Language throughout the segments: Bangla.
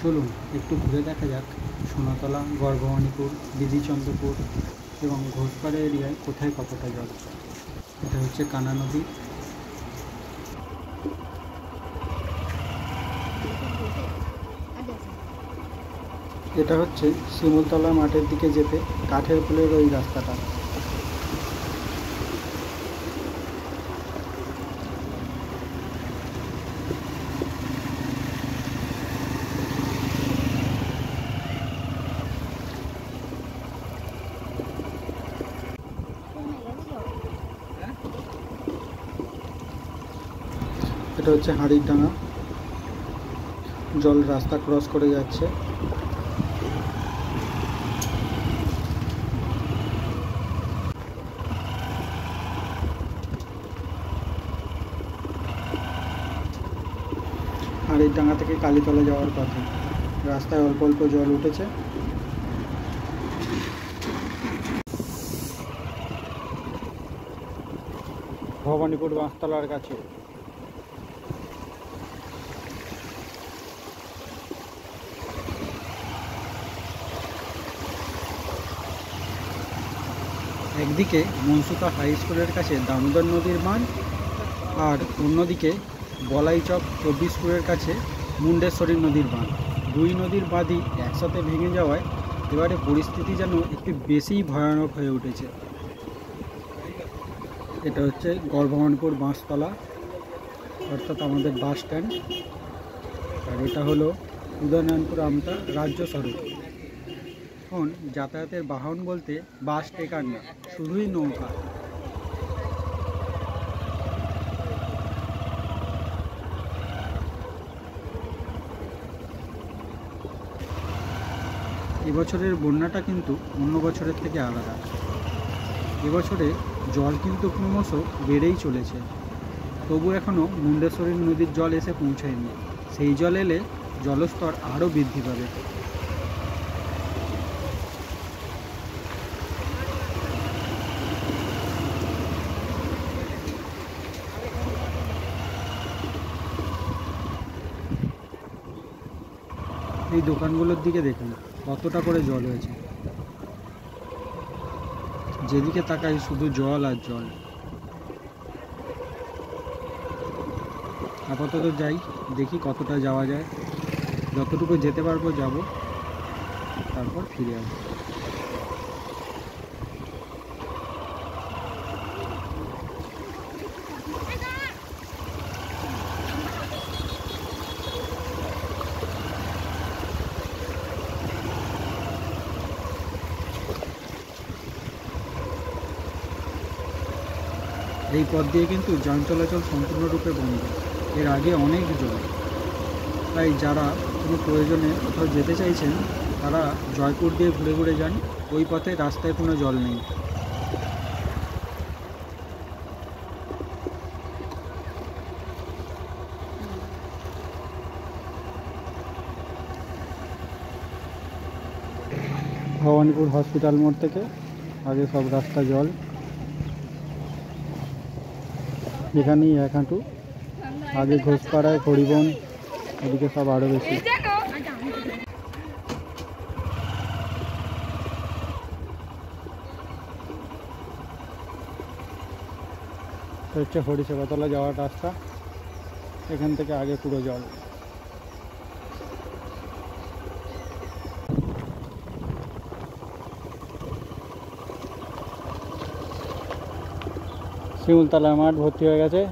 চলুন একটু ঘুরে দেখা যাক সোনাতলা, গড়ভবানীপুর, বিধিচন্দ্রপুর এবং ঘোষপাড়া এরিয়ায় কোথায় কতটা জল। এটা হচ্ছে কানা নদী। এটা হচ্ছে শিমুলতলা মাঠের দিকে যেতে কাঠের পোলের ওই রাস্তাটা। এটা হচ্ছে হাড়ির ডাঙা, জল রাস্তা ক্রস করে যাচ্ছে। হাড়ির ডাঙা থেকে কালীতলা যাওয়ার পথে রাস্তায় অল্প অল্প জল উঠেছে। ভবানীপুর বাঁশতলার কাছে। একদিকে মনসুকা হাই স্কুলের কাছে দামোদর নদীর বাঁধ, আর অন্যদিকে বলাইচক 24পুরের কাছে মুন্ডেশ্বরী নদীর বাঁধ। দুই নদীর বাঁধই একসাথে ভেঙে যাওয়ায় এবারে পরিস্থিতি যেন একটু বেশিই ভয়ানক হয়ে উঠেছে। এটা হচ্ছে গড়ভবানীপুর বাঁশতলা, অর্থাৎ আমাদের বাস স্ট্যান্ড। আর এটা হলো উদয়নারায়ণপুর আমতা রাজ্য সড়ক। এখন যাতায়াতের বাহন বলতে বাস, ট্রেকার না, শুধুই নৌকা। এবছরের বন্যাটা কিন্তু অন্য বছরের থেকে আলাদা। এবছরে জল কিন্তু ক্রমশ বেড়েই চলেছে, তবু এখনও মুন্ডেশ্বরী নদীর জল এসে পৌঁছায়নি। সেই জল এলে জলস্তর আরও বৃদ্ধি পাবে। এই দোকানগুলোর দিকে দেখুন কতটা করে জল হয়েছে, যেদিকে তাকাই শুধু জল আর জল। আপাতত যাই, দেখি কতটা যাওয়া যায়, যতটুকু যেতে পারবো যাব, তারপর ফিরে আসবো। এই পথ দিয়ে কিন্তু যান চলাচল সম্পূর্ণরূপে বন্ধ। এর আগে অনেক জল, তাই যারা কোনো প্রয়োজনে কোথাও যেতে চাইছেন তারা জয়পুর দিয়ে ঘুরে ঘুরে যান। ওই পথে রাস্তায় কোনো জল নেই। ভবানীপুর হসপিটাল মোড় থেকে আগে সব রাস্তা জল, এখানেই এক হাঁটু। আগে ঘোষপাড়ায়, হরিবন, ওদিকে সব আরও বেশি। হচ্ছে হরিসেবাতলা যাওয়ার রাস্তা, এখান থেকে আগে পুরো জল। শিমুলতলা মাঠ ভর্তি হয়ে গেছে।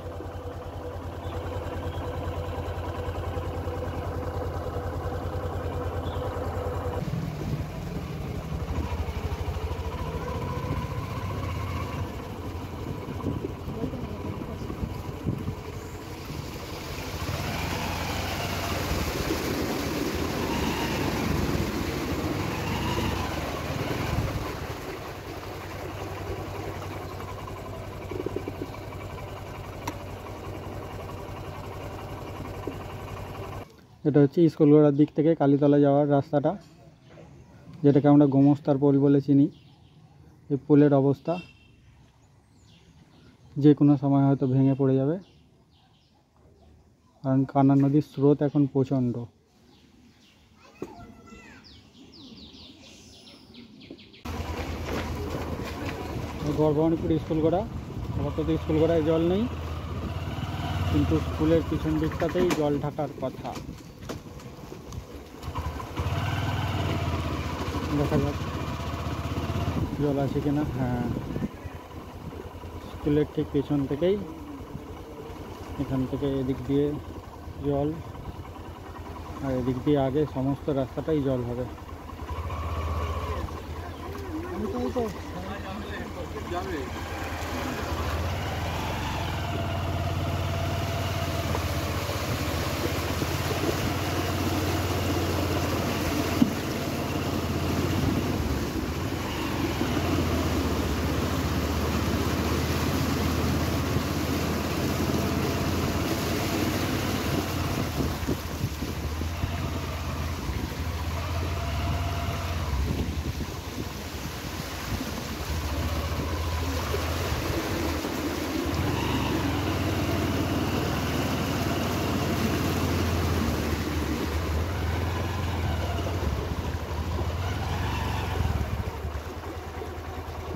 এটা হচ্ছে স্কুলগড়ার দিক থেকে কালীতলা যাওয়ার রাস্তাটা, যেটাকে আমরা গোমস্তার পোল বলে চিনি। এই পোলের অবস্থা যে কোনো সময় হয়তো ভেঙে পড়ে যাবে, কারণ কানা নদীর স্রোত এখন প্রচণ্ড। গড়ভবানীপুর স্কুলগড়া। আপাতত স্কুলগড়ায় জল নেই, কিন্তু স্কুলের পিছন দিকটাতেই জল ঢাকার কথা। দেখা যাক জল আছে কিনা। হ্যাঁ, স্কুলের ঠিক পেছন থেকেই, এখান থেকে এদিক দিয়ে জল, আর এদিক দিয়ে আগে সমস্ত রাস্তাটাই জল হবে।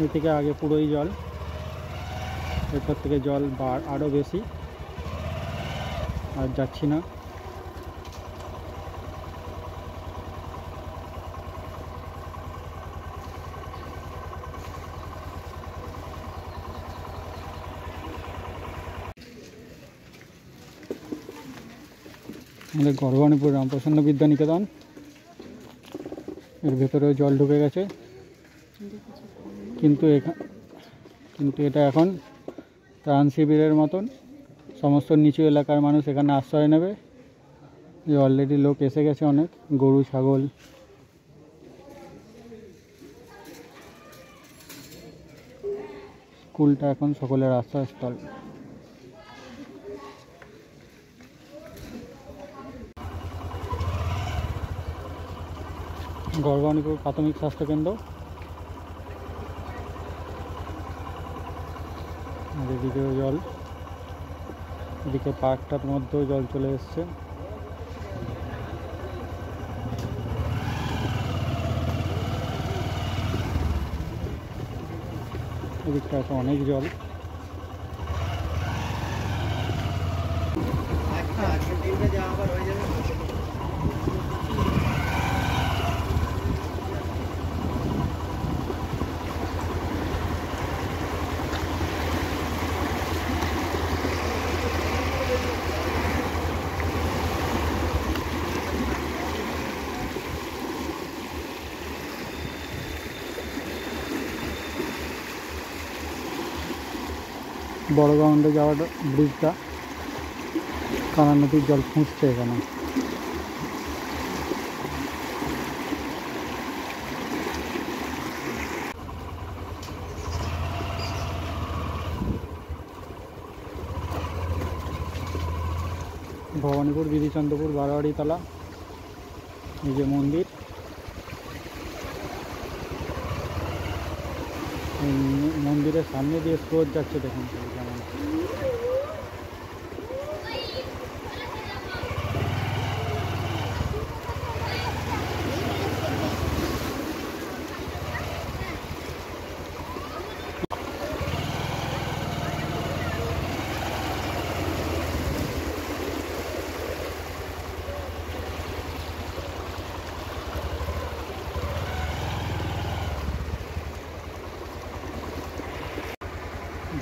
এ থেকে আগে পুরোই জল, এরপর থেকে জল আরও বেশি। আর যাচ্ছি না। আমাদের গড়ভবানীপুর রামপ্রসন্ন বিদ্যানিকেতন, এর ভেতরেও জল ঢুকে গেছে, কিন্তু এটা এখন ত্রাণ শিবিরের মতন। সমস্ত নিচু এলাকার মানুষ এখানে আশ্রয় নেবে। যে অলরেডি লোক এসে গেছে, অনেক গরু ছাগল। স্কুলটা এখন সকলের আশ্রয়স্থল। গড়ভবানীপুর প্রাথমিক স্বাস্থ্যকেন্দ্র। আর এদিকেও জল, এদিকে পার্কটার মধ্যেও জল চলে এসছে। এদিকটা এখন অনেক জল। বড় গ্রাউন্ডে যাওয়ার ব্রিজটা, কানা নদীর জল ফুঁসছে এখানে। ভবানীপুর বিধিচন্দ্রপুর বারোয়ারি তলা, এই যে মন্দির, মন্দিরের সামনে দিয়ে স্রোত যাচ্ছে, দেখুন কেমন।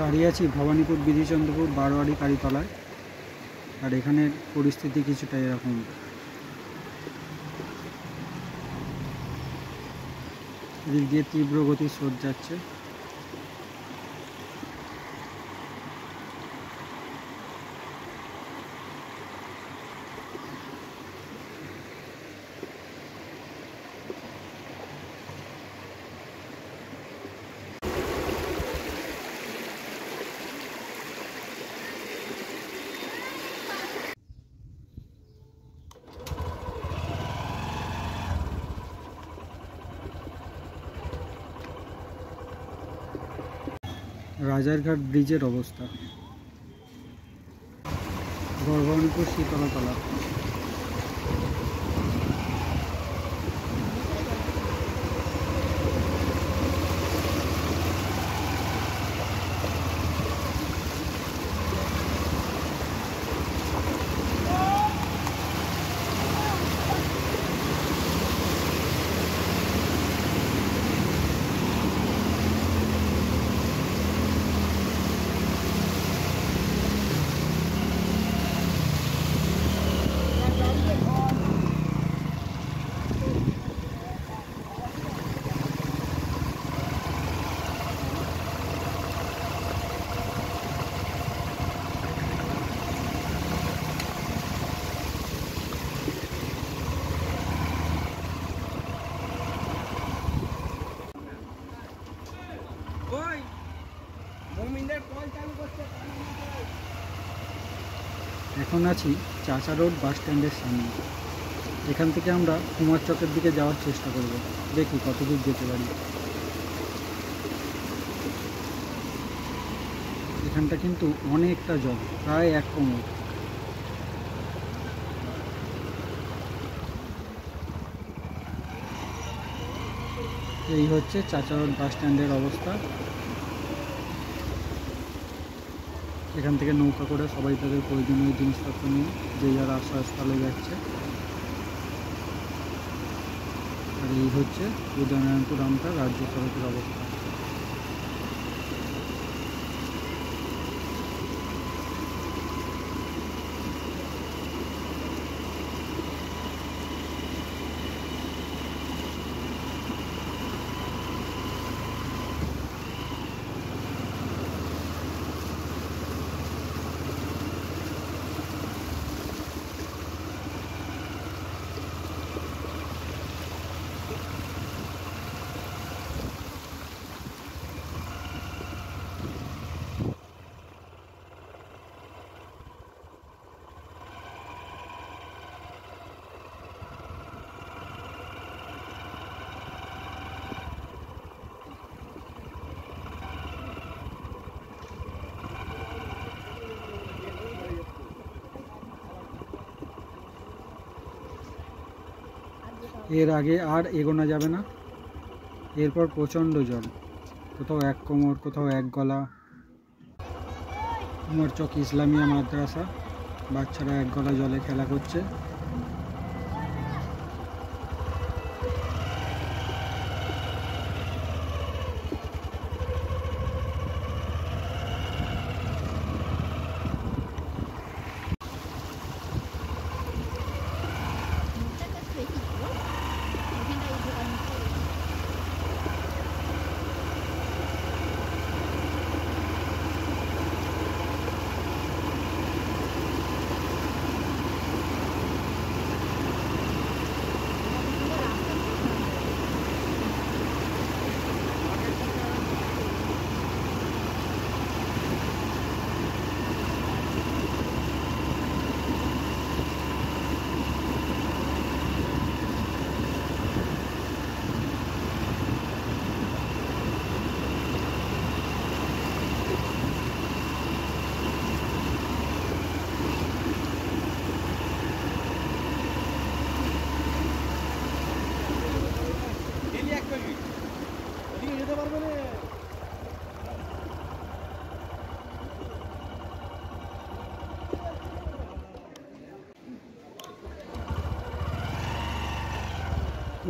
দাঁড়িয়ে আছি ভবানীপুর বিধিচন্দ্রপুর বারোয়ারি কালীতলায়। আর এখানের পরিস্থিতি কিছুটা এরকম। এদিক দিয়ে তীব্র গতির স্রোত যাচ্ছে। রাজারঘাট ব্রিজের অবস্থা। গড়ভবানীপুর শীতলাতলা। এখন আছি চাচা রোড বাস স্ট্যান্ডের সামনে। এখান থেকে আমরা কুমার চকের দিকে যাওয়ার চেষ্টা করব, দেখি কত দূর যেতে পারি। এখানটা কিন্তু অনেকটা জল, প্রায় 1 কোমর। এই হচ্ছে চাচা রোড বাস স্ট্যান্ডের অবস্থা। এখান থেকে নৌকা করে সবাই তাদের প্রয়োজনীয় জিনিসপত্র নিয়ে যে যার আশ্রয়স্থলে যাচ্ছে। আর এই হচ্ছে উদয়নারায়ণপুর রামপুর রাজ্য সড়কের অবস্থা। এর আগে আর এগোনো যাবে না, এরপর প্রচণ্ড জল, কোথাও 1 কোমর, কোথাও 1 গলা। কুমার চক ইসলামিয়া মাদ্রাসা, বাচ্চারা 1 গলা জলে খেলা করছে।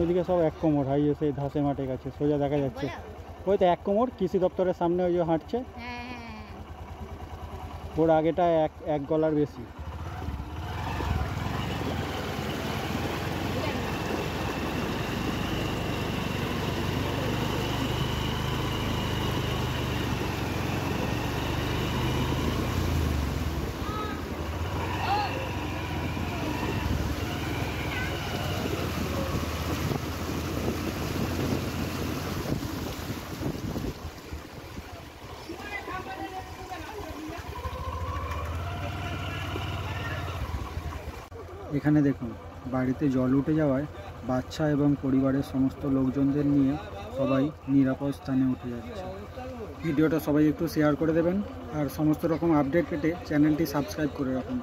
ওইদিকে সব 1 কোমর হাই এসে ধাসে মাঠে গেছে, সোজা দেখা যাচ্ছে। ওই তো 1 কোমর কৃষি দপ্তরের সামনে ওই যে হাঁটছে, ওর আগেটা 1 গলার বেশি। এখানে দেখুন, বাড়িতে জল উঠে যাওয়ায় বাচ্চা এবং পরিবারের সমস্ত লোকজনদের নিয়ে সবাই নিরাপদ স্থানে উঠে যাচ্ছে। ভিডিওটা সবাই একটু শেয়ার করে দেবেন, আর সমস্ত রকম আপডেট পেতে চ্যানেলটি সাবস্ক্রাইব করে রাখুন।